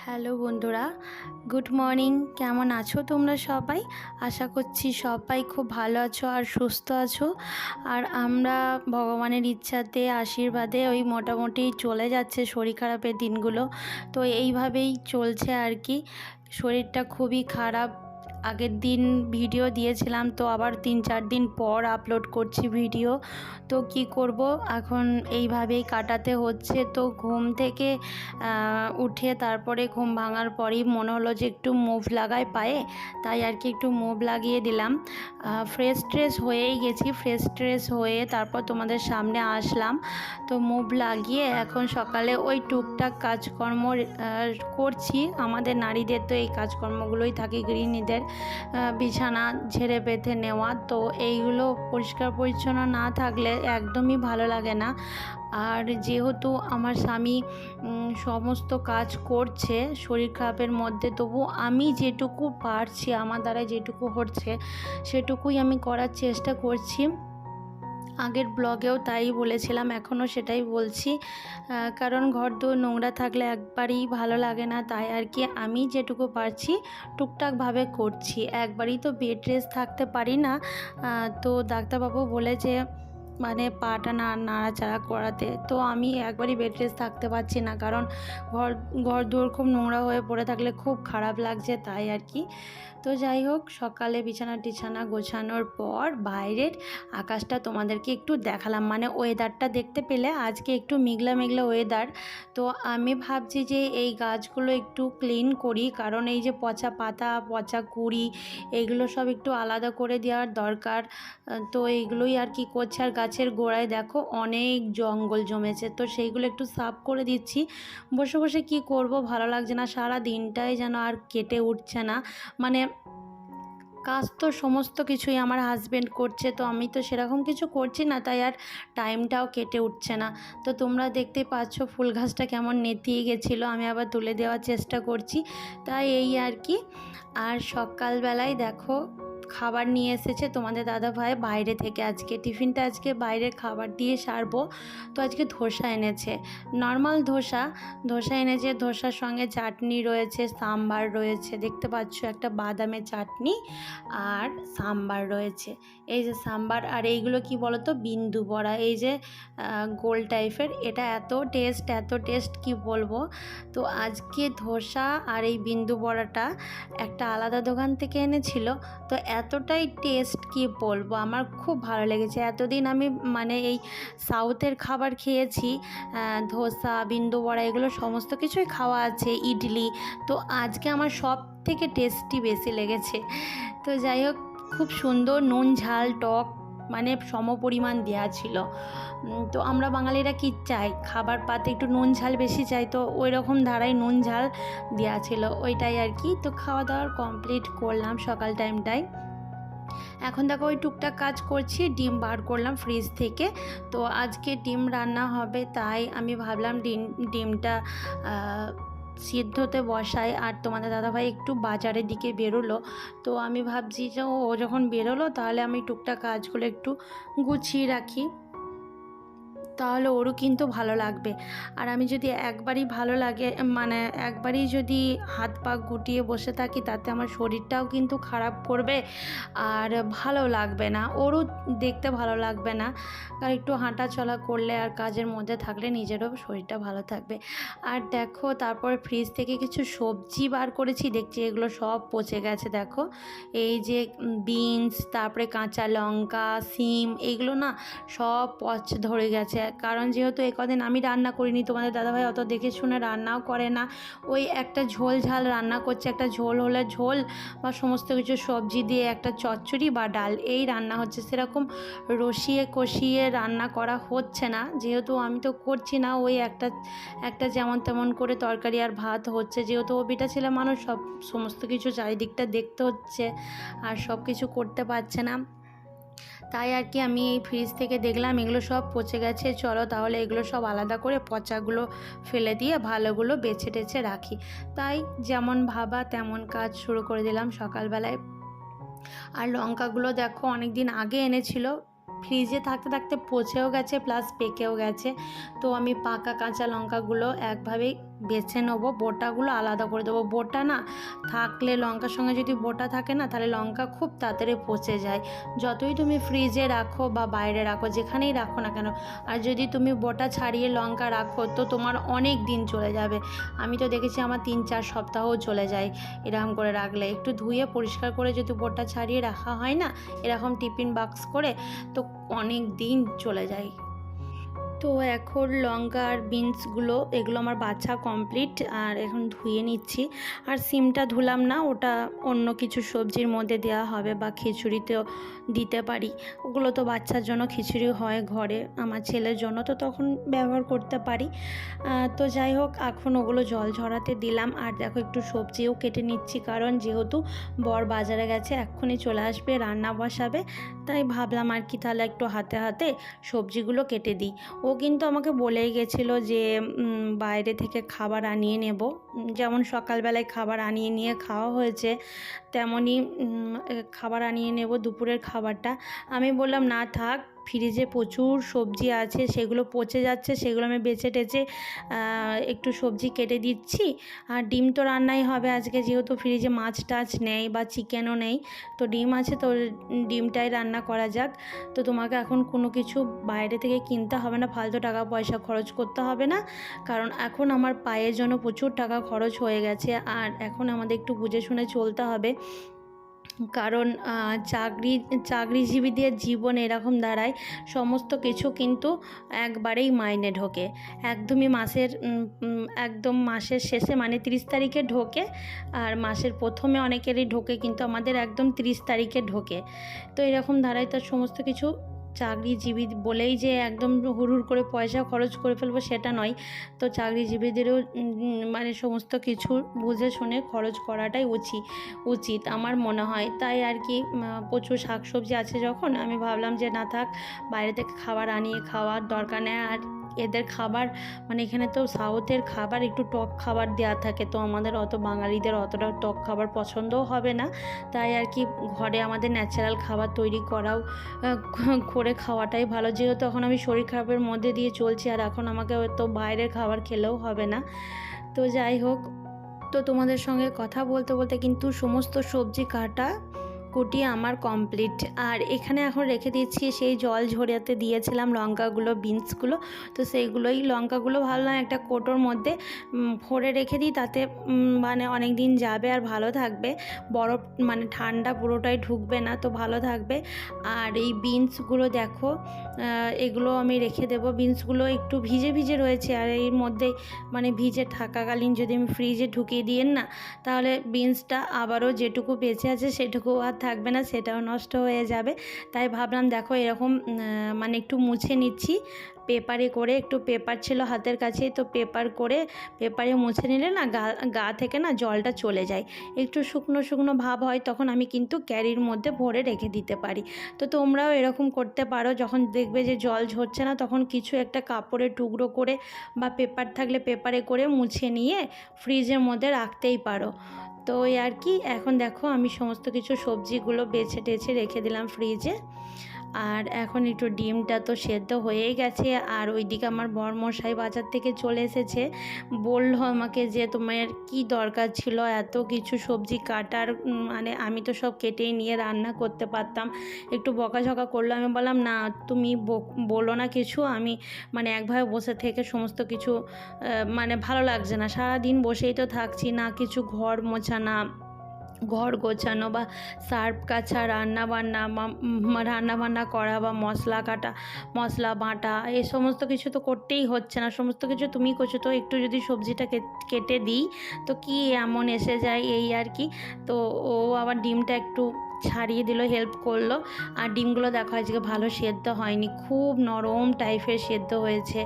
Hello বন্ধুরা, good morning. কেমন আছো তোমরা সবাই? আশা করছি সবাই খুব ভালো আছো আর সুস্থ আছো। আর আমরা ভগবানের ইচ্ছাতে আশীর্বাদে ওই মোটামুটি চলে যাচ্ছে শরীর খারাপের দিনগুলো। তো এইভাবেই চলছে আর কি। শরীরটা খুবই খারাপ। আগের দিন ভিডিও দিয়েছিলাম, তো আবার 3-4 দিন পর আপলোড করছি ভিডিও। তো কি করব, এখন এইভাবেই কাটাতে হচ্ছে। তো ঘুম থেকে উঠে তারপরে ঘুম ভাঙার পরেই মনে হলো যে একটু মুভ লাগাই পায়ে, তাই আর কি একটু মুভ লাগিয়ে দিলাম। ফ্রেশ ট্রেশ হয়েই গেছি, ফ্রেশ ট্রেশ হয়ে তারপর তোমাদের সামনে আসলাম। তো মুভ লাগিয়ে এখন সকালে ওই টুকটাক কাজকর্ম করছি। আমাদের নারীদের তো এই কাজকর্মগুলোই থাকে, গৃহিণীদের। বিছানা ঝেড়ে বেঁধে নেওয়া, তো এইগুলো পরিষ্কার পরিচ্ছন্ন না থাকলে একদমই ভালো লাগে না। আর যেহেতু আমার স্বামী সমস্ত কাজ করছে শরীর খারাপের মধ্যে, তবু আমি যেটুকু পারছি, আমার দ্বারা যেটুকু হচ্ছে সেটুকুই আমি করার চেষ্টা করছি। আগের ব্লগেও তাই বলেছিলাম, এখনও সেটাই বলছি। কারণ ঘরদোর নোংরা থাকলে একবারই ভালো লাগে না, তাই আর কি আমি যেটুকু পারছি টুকটাকভাবে করছি। একবারই তো বেড রেস্ট থাকতে পারি না। তো ডাক্তারবাবু বলে যে পাটা নাড়াচাড়া করাতে, তো আমি একবারই বেড রেস্ট থাকতে পারছি না, কারণ ঘর দুয়ার খুব নোংরা হয়ে পড়ে থাকলে খুব খারাপ লাগছে, তাই আর কি। তো যাই হোক, সকালে বিছানা টিছানা গোছানোর পর বাইরের আকাশটা তোমাদেরকে একটু দেখালাম, ওয়েদারটা দেখতে পেলে আজকে একটু মেঘলা মেঘলা ওয়েদার। তো আমি ভাবছি যে এই গাছগুলো একটু ক্লিন করি, কারণ এই যে পচা পাতা পচা কুড়ি এইগুলো সব একটু আলাদা করে দেওয়ার দরকার। তো এইগুলোই আর কি করছে। আর গাছের গোড়ায় দেখো অনেক জঙ্গল জমেছে, তো সেইগুলো একটু সাফ করে দিচ্ছি। বসে বসে কি করব, ভালো লাগছে না, সারা দিনটাই যেন আর কেটে উঠছে না। কাজ তো সমস্ত কিছুই আমার হাজব্যান্ড করছে, তো আমি তো সেরকম কিছু করছি না, তাই আর টাইমটাও কেটে উঠছে না। তো তোমরা দেখতে পাচ্ছ ফুল গাছটা কেমন নেতিয়ে গেছিলো, আমি আবার তুলে দেওয়ার চেষ্টা করছি, তাই এই আর কি। আর সকালবেলায় দেখো খাবার নিয়ে এসেছে তোমাদের দাদাভাই বাইরে থেকে। আজকে টিফিনটা বাইরের খাবার দিয়ে সারবো। তো আজকে ধোসা এনেছে, নর্মাল ধোসা এনেছে। ধোসার সঙ্গে চাটনি রয়েছে, সাম্বার রয়েছে, দেখতে পাচ্ছ একটা বাদামের চাটনি আর সাম্বার রয়েছে। এই যে সাম্বার, আর এইগুলো কি বলতো, বিন্দু বড়া, এই যে গোল টাইপের, এটা এত টেস্ট কি বলবো। তো আজকে ধোসা আর এই বিন্দু বড়াটা একটা আলাদা দোকান থেকে এনেছিল, তো এতটাই টেস্ট কি বলবো, আমার খুব ভালো লেগেছে। এতদিন আমি এই সাউথের খাবার খেয়েছি, ধোসা বিন্দু বড়া এগুলো সমস্ত কিছুই খাওয়া আছে, ইডলি, তো আজকে আমার সব থেকে টেস্টি বেশি লেগেছে। তো যাই হোক, খুব সুন্দর নুন ঝাল টক সমপরিমাণ দেওয়া ছিল। তো আমরা বাঙালিরা কি চাই, খাবার পাতে একটু নুন ঝাল বেশি চাই, তো ওই রকম ধারায় নুন ঝাল দেওয়া ছিল, ওইটাই আর কি। তো খাওয়া দাওয়ার কমপ্লিট করলাম সকাল টাইমটায়। এখন দেখো ওই টুকটাক কাজ করছি, ডিম বার করলাম ফ্রিজ থেকে। তো আজকে ডিম রান্না হবে, তাই আমি ভাবলাম ডিমটা সিদ্ধতে বসাই। আর তোমাদের দাদাভাই একটু বাজারের দিকে বেরোলো, তো আমি ভাবছি যে ও যখন বেরোলো তাহলে আমি টুকটাক কাজগুলো একটু গুছিয়ে রাখি, তাহলে ওরও কিন্তু ভালো লাগবে। আর আমি যদি একবারই ভালো লাগে একবারই যদি হাত পা গুটিয়ে বসে থাকি, তাতে আমার শরীরটাও কিন্তু খারাপ করবে আর ভালো লাগবে না, ওরও দেখতে ভালো লাগবে না। আর একটু হাঁটা চলা করলে আর কাজের মধ্যে থাকলে নিজেরও শরীরটা ভালো থাকবে। আর দেখো তারপর ফ্রিজ থেকে কিছু সবজি বার করেছি, দেখছি এগুলো সব পচে গেছে। দেখো এই যে বিনস, তারপরে কাঁচা লঙ্কা, সিম, এইগুলো না সব পচ ধরে গেছে। কারণ যেহেতু কদিন আমি রান্না করিনি, তোমাদের দাদাভাই অত দেখে শুনে রান্নাও করে না, ওই একটা ঝোল ঝাল রান্না করছে, একটা ঝোল হলে ঝোল বা সমস্ত কিছু সবজি দিয়ে একটা চচ্চড়ি বা ডাল এই রান্না হচ্ছে, সেরকম রসিয়ে কষিয়ে রান্না করা হচ্ছে না, যেহেতু আমি তো করছি না। ওই একটা যেমন তেমন করে তরকারি আর ভাত হচ্ছে, যেহেতু ও বিটা ছেলে মানুষ, সমস্ত কিছু চারিদিকটা দেখতে হচ্ছে আর সব কিছু করতে পারছে না, তাই আর কি। আমি এই ফ্রিজ থেকে দেখলাম এগুলো সব পচে গেছে, চলো তাহলে এগুলো সব আলাদা করে পচাগুলো ফেলে দিয়ে ভালোগুলো বেছে টেছে রাখি। তাই যেমন ভাবা তেমন কাজ শুরু করে দিলাম সকালবেলায়। আর লঙ্কাগুলো দেখো অনেক দিন আগে এনেছিল, ফ্রিজে থাকতে থাকতে পচেও গেছে প্লাস পেকেও গেছে। তো আমি পাকা কাঁচা লঙ্কাগুলো একভাবেই বেছে নেবো, বোটাগুলো আলাদা করে দেবো। বোটা না থাকলে, লঙ্কার সঙ্গে যদি বোটা থাকে না, তাহলে লঙ্কা খুব তাড়াতাড়ি পচে যায়। যতই তুমি ফ্রিজে রাখো বা বাইরে রাখো, যেখানেই রাখো না কেন, আর যদি তুমি বোটা ছাড়িয়ে লঙ্কা রাখো তো তোমার অনেক দিন চলে যাবে। আমি তো দেখেছি আমার 3-4 সপ্তাহও চলে যায় এরকম করে রাখলে। একটু ধুয়ে পরিষ্কার করে যদি বোটা ছাড়িয়ে রাখা হয় না, এরকম টিফিন বাক্স করে, তো অনেক দিন চলে যায়। তো এখন লঙ্কা আর বিনসগুলো এগুলো আমার বাছা কমপ্লিট, আর এখন ধুয়ে নিচ্ছি। আর সিমটা ধুলাম না, ওটা অন্য কিছু সবজির মধ্যে দেওয়া হবে বা খিচুড়িতেও দিতে পারি। ওগুলো তো বাচ্চার জন্য খিচুড়ি হয় ঘরে, আমার ছেলের জন্য তো তখন ব্যবহার করতে পারি। তো যাই হোক, এখন ওগুলো জল ঝরাতে দিলাম। আর দেখো একটু সবজিও কেটে নিচ্ছি, কারণ যেহেতু বর বাজারে গেছে, এক্ষুনি চলে আসবে, রান্না বসাবে, তাই ভাবলাম আর কি তাহলে একটু হাতে হাতে সবজিগুলো কেটে দিই। ও কিন্তু আমাকে বলেই গেছিলো যে বাইরে থেকে খাবার আনিয়ে নেব। যেমন সকালবেলায় খাবার আনিয়ে নিয়ে খাওয়া হয়েছে, তেমনই খাবার আনিয়ে নেব দুপুরের খাবারটা। আমি বললাম না থাক, ফ্রিজে প্রচুর সবজি আছে, সেগুলো পচে যাচ্ছে, সেগুলো আমি বেছে টেছে একটু সবজি কেটে দিচ্ছি। আর ডিম তো রান্নাই হবে আজকে, যেহেতু ফ্রিজে মাছ টাছ নেই বা চিকেনও নেই, তো ডিম আছে, তো ডিমটাই রান্না করা যাক। তো তোমাকে এখন কোনো কিছু বাইরে থেকে কিনতে হবে না, ফালতু টাকা পয়সা খরচ করতে হবে না, কারণ এখন আমার পায়ের জন্য প্রচুর টাকা খরচ হয়ে গেছে। আর এখন আমাদের একটু বুঝে শুনে চলতে হবে, কারণ চাকরিজীবীদের জীবন এরকম দাঁড়ায়, সমস্ত কিছু কিন্তু একবারেই মাইনে ঢোকে। একদম মাসের শেষে, মানে 30 তারিখে ঢোকে, আর মাসের প্রথমে অনেকেরই ঢোকে, কিন্তু আমাদের একদম 30 তারিখে ঢোকে। তো এরকম দাঁড়ায়, তার সমস্ত কিছু চাকরিজীবী বলেই যে একদম হুড় করে পয়সা খরচ করে ফেলবো সেটা নয়। তো চাকরিজীবীদেরও মানে সমস্ত কিছু বুঝে শুনে খরচ করাটাই উচিত আমার মনে হয়। তাই আর কি প্রচুর শাকসবজি আছে যখন, আমি ভাবলাম যে না থাক, বাইরে থেকে খাবার আনিয়ে খাওয়ার দরকার নেই। আর এদের খাবার, মানে এখানে তো সাউথের খাবার একটু টক খাবার দেওয়া থাকে, তো আমাদের বাঙালিদের অতটা টক খাবার পছন্দও হবে না। তাই আর কি ঘরে আমাদের ন্যাচারাল খাবার তৈরি করে খাওয়াটাই ভালো। যেহেতু এখন আমি শরীর খারাপের মধ্যে দিয়ে চলছি, আর এখন আমাকে তো বাইরের খাবার খেলেও হবে না। তো যাই হোক, তো তোমাদের সঙ্গে কথা বলতে বলতে কিন্তু সমস্ত সবজি কুটি আমার কমপ্লিট। আর এখানে এখন রেখে দিচ্ছি, সেই জল ঝরিয়াতে দিয়েছিলাম লঙ্কাগুলো, বিনসগুলো, তো সেইগুলোই লঙ্কাগুলো ভাবলাম একটা কোটোর মধ্যে ভরে রেখে দিই, তাতে মানে অনেক দিন যাবে আর ভালো থাকবে, বরফ মানে ঠান্ডা পুরোটাই ঢুকবে না, তো ভালো থাকবে। আর এই বিনসগুলো দেখো, এগুলো আমি রেখে দেবো। বিনসগুলো একটু ভিজে ভিজে রয়েছে, আর এর মধ্যে মানে ভিজে থাকাকালীন যদি আমি ফ্রিজে ঢুকিয়ে দিই না, তাহলে বিনসটা আবারও যেটুকু বেঁচে আছে সেটুকু আর থাকবে না, সেটাও নষ্ট হয়ে যাবে। তাই ভাবলাম দেখো এরকম মানে একটু মুছে নিচ্ছি পেপারে করে, একটু পেপার ছিল হাতের কাছে, তো পেপারে মুছে নিলে না গা থেকে না জলটা চলে যায়, একটু শুকনো শুকনো ভাব হয়, তখন আমি কিন্তু ক্যারির মধ্যে ভরে রেখে দিতে পারি। তো তোমরাও এরকম করতে পারো, যখন দেখবে যে জল ঝরছে না, তখন কিছু একটা কাপড়ের টুকরো করে বা পেপার থাকলে পেপারে করে মুছে নিয়ে ফ্রিজের মধ্যে রাখতেই পারো। তো ওই আর কি, এখন দেখো আমি সমস্ত কিছু সবজিগুলো বেছে টেছে রেখে দিলাম ফ্রিজে। আর এখন একটু ডিমটা তো সেদ্ধ হয়েই গেছে। আর ওইদিকে আমার বরমশাই বাজার থেকে চলে এসেছে, বলল আমাকে যে তোমার কি দরকার ছিল এত কিছু সবজি কাটার, মানে আমি তো সব কেটেই নিয়ে রান্না করতে পারতাম। একটু বকাঝকা করলো, আমি বললাম না তুমি বলো না কিছু, আমি মানে একভাবে বসে থেকে সমস্ত কিছু মানে ভালো লাগছে না, সারাদিন বসেই তো থাকছি, না কিছু ঘর মোছানা, ঘর গোছানো বা সার্ফ কাছা, রান্নাবান্না করা বা মশলা কাটা, মশলা বাটা, এই সমস্ত কিছু তো করতেই হচ্ছে না, সমস্ত কিছু তুমি করছো, তো একটু যদি সবজিটা কেটে দিই তো কি এমন এসে যায়, এই আর কি। তো ও আবার ডিমটা একটু ছাড়িয়ে দিল, হেল্প করলো। আর ডিমগুলো দেখো আজকে ভালো সেদ্ধ হয়নি, খুব নরম টাইপের সেদ্ধ হয়েছে।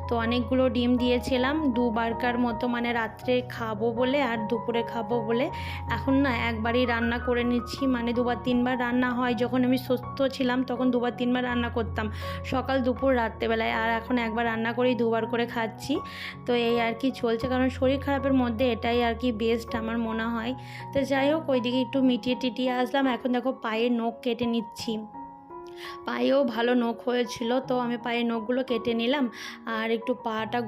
তো অনেকগুলো ডিম দিয়েছিলাম, দুবারকার মতো, মানে রাত্রে খাবো বলে আর দুপুরে খাবো বলে। এখন না একবারই রান্না করে নিচ্ছি, মানে 2-3 বার রান্না হয়। যখন আমি সুস্থ ছিলাম তখন 2-3 বার রান্না করতাম, সকাল দুপুর রাত্রেবেলায়, আর এখন একবার রান্না করেই 2বার করে খাচ্ছি। তো এই আর কি চলছে, কারণ শরীর খারাপের মধ্যে এটাই আর কি বেস্ট আমার মনে হয়। তো যাই হোক, ওইদিকে একটু মিটিয়ে টিটিয়ে আসলাম। এখন দেখো পায়ের নখ কেটে নিচ্ছি, পায়েও ভালো নখ হয়েছিল, তো আমি পায়ের নখগুলো কেটে নিলাম। আর একটু পাটা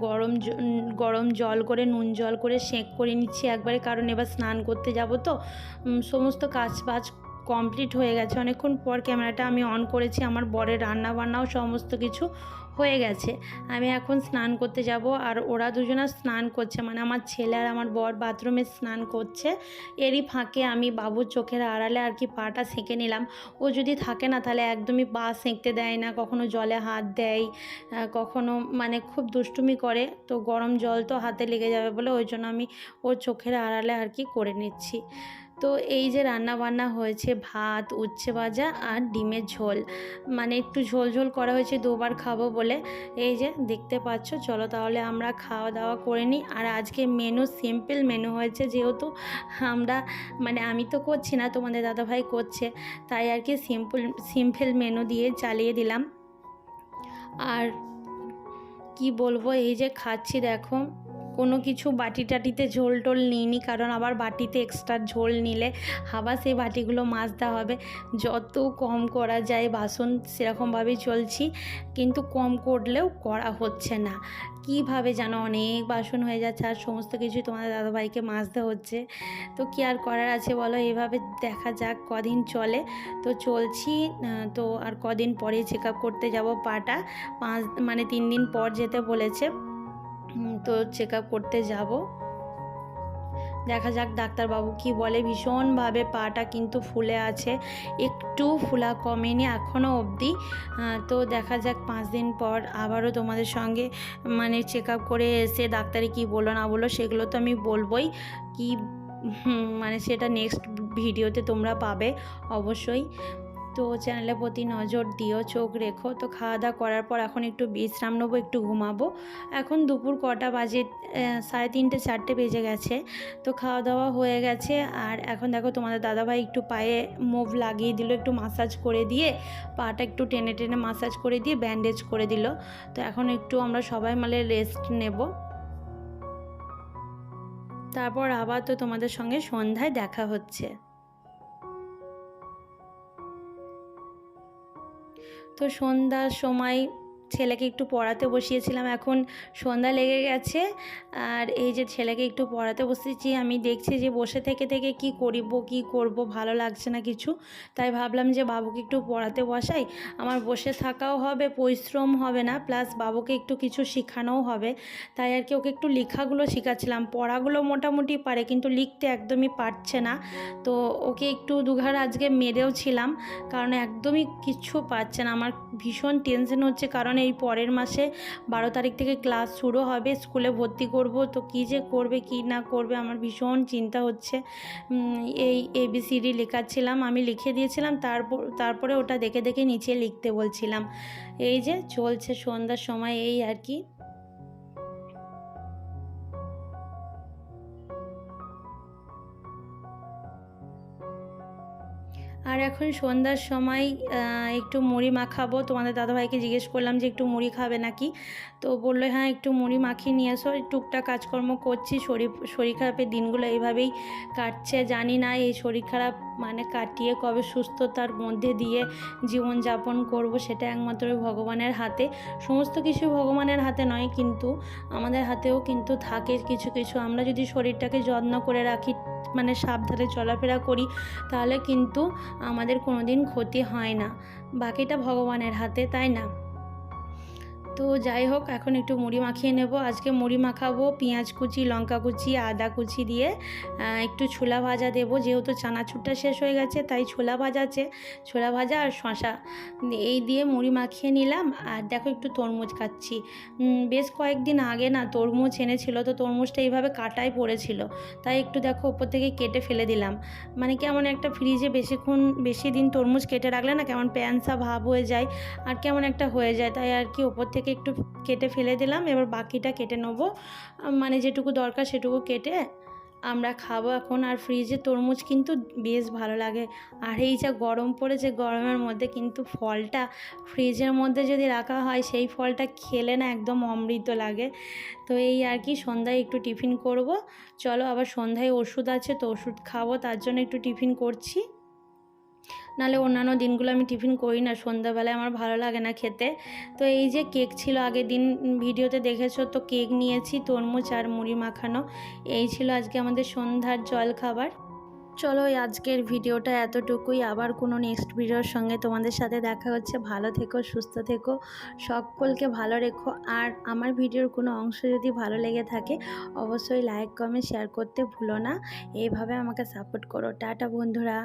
গরম জল করে, নুন জল করে সেঁক করে নিচ্ছি একবারে, কারণ এবার স্নান করতে যাব। তো সমস্ত কাজ বাজ কমপ্লিট হয়ে গেছে। অনেকক্ষণ পর ক্যামেরাটা আমি অন করেছি, আমার বরের রান্না বান্নাও সমস্ত কিছু হয়ে গেছে। আমি এখন স্নান করতে যাব, আর ওরা দুজনা স্নান করছে, মানে আমার ছেলে আর আমার বর বাথরুমে স্নান করছে। এরই ফাঁকে আমি বাবুর চোখের আড়ালে আর কি পাটা সেঁকে নিলাম। ও যদি থাকে না তাহলে একদমই পা সেঁকতে দেয় না, কখনো জলে হাত দেয়, কখনো মানে খুব দুষ্টুমি করে। তো গরম জল তো হাতে লেগে যাবে বলে ওই জন্য আমি ওর চোখের আড়ালে আর কি করে নিচ্ছি। তো এই যে রান্না বান্না হয়েছে, ভাত, উচ্ছে ভাজা আর ডিমের ঝোল, মানে একটু ঝোল ঝোল করা হয়েছে, দুবার খাবো বলে। এই যে দেখতে পাচ্ছ, চলো তাহলে আমরা খাওয়া দাওয়া করে নিই। আর আজকে মেনু সিম্পল মেনু হয়েছে, যেহেতু আমরা মানে আমি তো করছি না, তোমাদের দাদাভাই করছে, তাই আর কি সিম্পল মেনু দিয়ে চালিয়ে দিলাম। আর কি বলবো, এই যে খাচ্ছি দেখো, কোনো কিছু বাটি টাটিতে ঝোল টোল নিইনি, কারণ আবার বাটিতে এক্সট্রা ঝোল নিলে আবার সেই বাটিগুলো মাজতে হবে। যত কম করা যায় বাসন সেরকমভাবেই চলছি, কিন্তু কম করলেও করা হচ্ছে না। কীভাবে যেন অনেক বাসন হয়ে যাচ্ছে, আর সমস্ত কিছুই তোমাদের দাদাভাইকে মাজতে হচ্ছে। তো কী আর করার আছে বলো, এভাবে দেখা যাক কদিন চলে। তো চলছি। তো আর কদিন পরে চেক আপ করতে যাব পাটা, 3 দিন পর যেতে বলেছে। তো চেক আপ করতে যাব, দেখা যাক ডাক্তারবাবু কি বলে। ভীষণভাবে পাটা কিন্তু ফুলে আছে, একটু ফুলা কমেনি এখনও অবধি। তো দেখা যাক 5 দিন পর আবারও তোমাদের সঙ্গে মানে চেক আপ করে এসে ডাক্তারে কি বললো না বললো সেগুলো তো আমি বলবই। কি মানে সেটা নেক্সট ভিডিওতে তোমরা পাবে অবশ্যই। তো চ্যানেলের প্রতি নজর দিও, চোখ রেখো। তো খাওয়া দাওয়া করার পর এখন একটু বিশ্রাম নেবো, একটু ঘুমাবো। এখন দুপুর কটা বাজে, 3:30 4টে বেজে গেছে। তো খাওয়া দাওয়া হয়ে গেছে, আর এখন দেখো তোমাদের দাদাভাই একটু পায়ে মুভ লাগিয়ে দিল, একটু মাসাজ করে দিয়ে, পাটা একটু টেনে টেনে মাসাজ করে দিয়ে ব্যান্ডেজ করে দিল। তো এখন একটু আমরা সবাই মিলে রেস্ট নেব, তারপর আবার তো তোমাদের সঙ্গে সন্ধ্যায় দেখা হচ্ছে। তো সন্ধ্যার সময় ছেলেকে একটু পড়াতে বসিয়েছিলাম, এখন সন্ধ্যা লেগে গেছে। আর এই যে ছেলেকে একটু পড়াতে বসেছি, আমি দেখছি যে বসে থেকে থেকে কি করব ভালো লাগছে না কিছু, তাই ভাবলাম যে বাবুকে একটু পড়াতে বসাই। আমার বসে থাকাও হবে, পরিশ্রম হবে না, প্লাস বাবুকে একটু কিছু শেখানোও হবে। তাই আর কি ওকে একটু লেখাগুলো শেখাচ্ছিলাম। পড়াগুলো মোটামুটি পারে, কিন্তু লিখতে একদমই পারছে না। তো ওকে একটু দুঘাড় আজকে মেরেও ছিলাম, কারণ একদমই কিচ্ছু পারছে না। আমার ভীষণ টেনশন হচ্ছে, কারণ এই পরের মাসে 12 তারিখ থেকে ক্লাস শুরু হবে, স্কুলে ভর্তি করব। তো কী যে করবে কি না করবে আমার ভীষণ চিন্তা হচ্ছে। এই ABCD লেখাচ্ছিলাম, আমি লিখে দিয়েছিলাম, তারপরে ওটা দেখে দেখে নিচে লিখতে বলছিলাম। এই যে চলছে সন্ধ্যার সময়, এই আর কি। আর এখন সন্ধ্যার সময় একটু মুড়ি মাখাবো। তোমাদের দাদাভাইকে জিজ্ঞেস করলাম যে একটু মুড়ি খাবে নাকি, তো বললো হ্যাঁ একটু মুড়ি মাখিয়ে নিয়ে এসো। টুকটাক কাজকর্ম করছি, শরীর খারাপের দিনগুলো এইভাবেই কাটছে। জানি না এই শরীর খারাপ মানে কাটিয়ে কবে সুস্থতার মধ্যে দিয়ে জীবনযাপন করব, সেটা একমাত্র ভগবানের হাতে। সমস্ত কিছু ভগবানের হাতে নয়, কিন্তু আমাদের হাতেও কিন্তু থাকে কিছু কিছু। আমরা যদি শরীরটাকে যত্ন করে রাখি, মানে সাবধানে চলাফেরা করি, তাহলে কিন্তু আমাদের কোনো দিন ক্ষতি হয় না। বাকিটা ভগবানের হাতে, তাই না? তো যাই হোক, এখন একটু মুড়ি মাখিয়ে নেব। আজকে মুড়ি মাখাবো পেঁয়াজ কুচি, লঙ্কা কুচি, আদা কুচি দিয়ে। একটু ছোলা ভাজা দেবো, যেহেতু চানাচুরটা শেষ হয়ে গেছে, তাই ছোলা ভাজা আছে, ছোলা ভাজা আর শশা এই দিয়ে মুড়ি মাখিয়ে নিলাম। আর দেখো একটু তরমুজ খাচ্ছি। বেশ কয়েকদিন আগে না তরমুজ এনেছিল, তো তরমুজটা এইভাবে কাটাই পড়েছিল, তাই একটু দেখো ওপর থেকে কেটে ফেলে দিলাম। মানে কেমন একটা ফ্রিজে বেশি দিন তরমুজ কেটে রাখলে না কেমন প্যাঁচা ভাব হয়ে যায়, আর কেমন একটা হয়ে যায়, তাই আর কি ওপর থেকে একটু কেটে ফেলে দিলাম। এবার বাকিটা কেটে নেবো, মানে যেটুকু দরকার সেটুকু কেটে আমরা খাবো এখন। আর ফ্রিজে তরমুজ কিন্তু বেশ ভালো লাগে। আর এই যা গরম পড়েছে, গরমের মধ্যে কিন্তু ফলটা ফ্রিজের মধ্যে যদি রাখা হয়, সেই ফলটা খেলে না একদম অমৃত লাগে। তো এই আর কি, সন্ধ্যায় একটু টিফিন করব। চলো, আবার সন্ধ্যায় ওষুধ আছে, তো ওষুধ খাবো, তার জন্য একটু টিফিন করছি। নাহলে অন্যান্য দিনগুলো আমি টিফিন করি না, সন্ধ্যাবেলায় আমার ভালো লাগে না খেতে। তো এই যে কেক ছিল আগের দিন, ভিডিওতে দেখেছো তো, কেক নিয়েছি, তরমুজ আর মুড়ি মাখানো। এই ছিল আজকে আমাদের সন্ধ্যার জলখাবার। চলো আজকের ভিডিওটা এতটুকুই, আবার কোনো নেক্সট ভিডিওর সঙ্গে তোমাদের সাথে দেখা হচ্ছে। ভালো থেকো, সুস্থ থেকো, সকলকে ভালো রেখো। আর আমার ভিডিওর কোনো অংশ যদি ভালো লেগে থাকে অবশ্যই লাইক কমেন্ট শেয়ার করতে ভুলো না। এইভাবে আমাকে সাপোর্ট করো। টাটা বন্ধুরা।